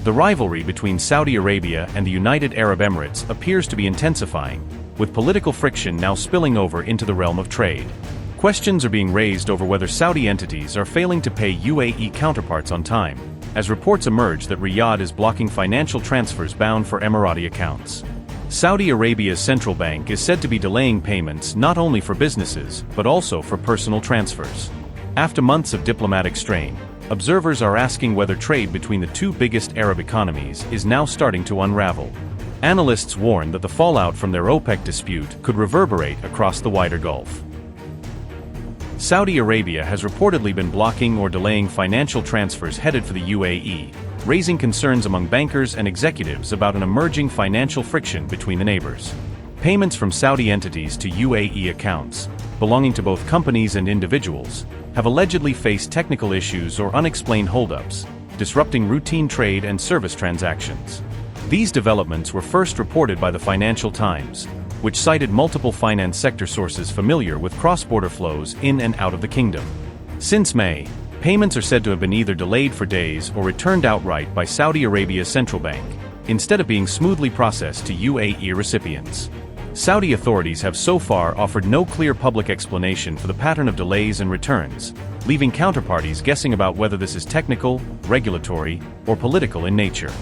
The rivalry between Saudi Arabia and the United Arab Emirates appears to be intensifying, with political friction now spilling over into the realm of trade. Questions are being raised over whether Saudi entities are failing to pay UAE counterparts on time, as reports emerge that Riyadh is blocking financial transfers bound for Emirati accounts. Saudi Arabia's central bank is said to be delaying payments not only for businesses, but also for personal transfers. After months of diplomatic strain, observers are asking whether trade between the two biggest Arab economies is now starting to unravel. Analysts warn that the fallout from their OPEC dispute could reverberate across the wider Gulf. Saudi Arabia has reportedly been blocking or delaying financial transfers headed for the UAE, raising concerns among bankers and executives about an emerging financial friction between the neighbors. Payments from Saudi entities to UAE accounts, belonging to both companies and individuals, have allegedly faced technical issues or unexplained holdups, disrupting routine trade and service transactions. These developments were first reported by the Financial Times, which cited multiple finance sector sources familiar with cross-border flows in and out of the kingdom. Since May, payments are said to have been either delayed for days or returned outright by Saudi Arabia's central bank, instead of being smoothly processed to UAE recipients. Saudi authorities have so far offered no clear public explanation for the pattern of delays and returns, leaving counterparties guessing about whether this is technical, regulatory, or political in nature.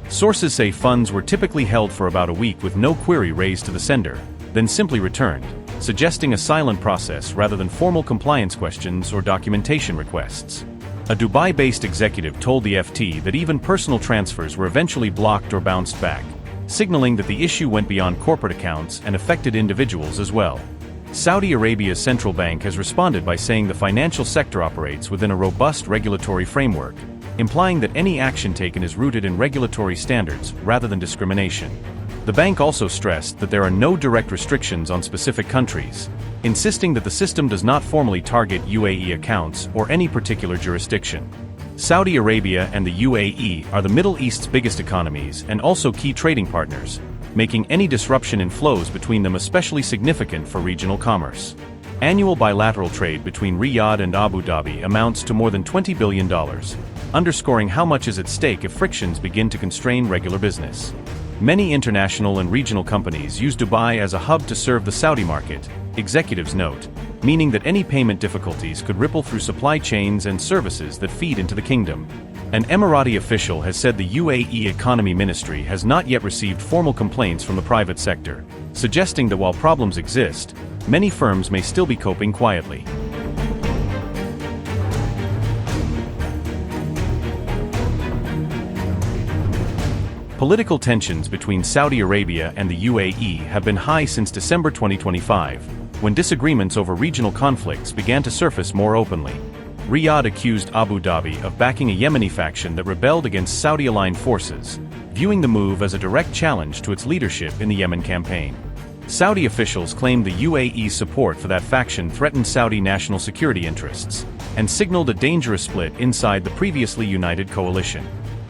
Sources say funds were typically held for about a week with no query raised to the sender, then simply returned, suggesting a silent process rather than formal compliance questions or documentation requests. A Dubai-based executive told the FT that even personal transfers were eventually blocked or bounced back, signaling that the issue went beyond corporate accounts and affected individuals as well. Saudi Arabia's central bank has responded by saying the financial sector operates within a robust regulatory framework, implying that any action taken is rooted in regulatory standards rather than discrimination. The bank also stressed that there are no direct restrictions on specific countries, insisting that the system does not formally target UAE accounts or any particular jurisdiction. Saudi Arabia and the UAE are the Middle East's biggest economies and also key trading partners, making any disruption in flows between them especially significant for regional commerce. Annual bilateral trade between Riyadh and Abu Dhabi amounts to more than $20 billion, underscoring how much is at stake if frictions begin to constrain regular business. Many international and regional companies use Dubai as a hub to serve the Saudi market, executives note, meaning that any payment difficulties could ripple through supply chains and services that feed into the kingdom. An Emirati official has said the UAE Economy Ministry has not yet received formal complaints from the private sector, suggesting that while problems exist, many firms may still be coping quietly. Political tensions between Saudi Arabia and the UAE have been high since December 2025, when disagreements over regional conflicts began to surface more openly. Riyadh accused Abu Dhabi of backing a Yemeni faction that rebelled against Saudi-aligned forces, viewing the move as a direct challenge to its leadership in the Yemen campaign. Saudi officials claimed the UAE's support for that faction threatened Saudi national security interests, and signaled a dangerous split inside the previously united coalition.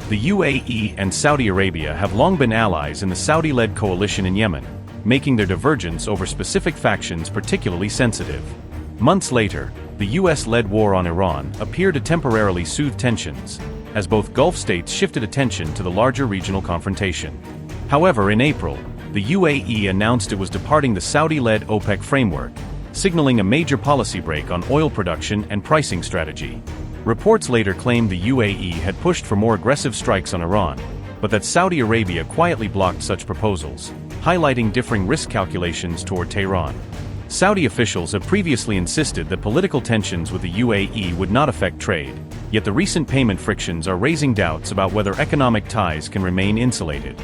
The UAE and Saudi Arabia have long been allies in the Saudi-led coalition in Yemen, making their divergence over specific factions particularly sensitive. Months later, the US-led war on Iran appeared to temporarily soothe tensions, as both Gulf states shifted attention to the larger regional confrontation. However, in April, the UAE announced it was departing the Saudi-led OPEC framework, signaling a major policy break on oil production and pricing strategy. Reports later claimed the UAE had pushed for more aggressive strikes on Iran, but that Saudi Arabia quietly blocked such proposals, highlighting differing risk calculations toward Tehran. Saudi officials have previously insisted that political tensions with the UAE would not affect trade, yet the recent payment frictions are raising doubts about whether economic ties can remain insulated.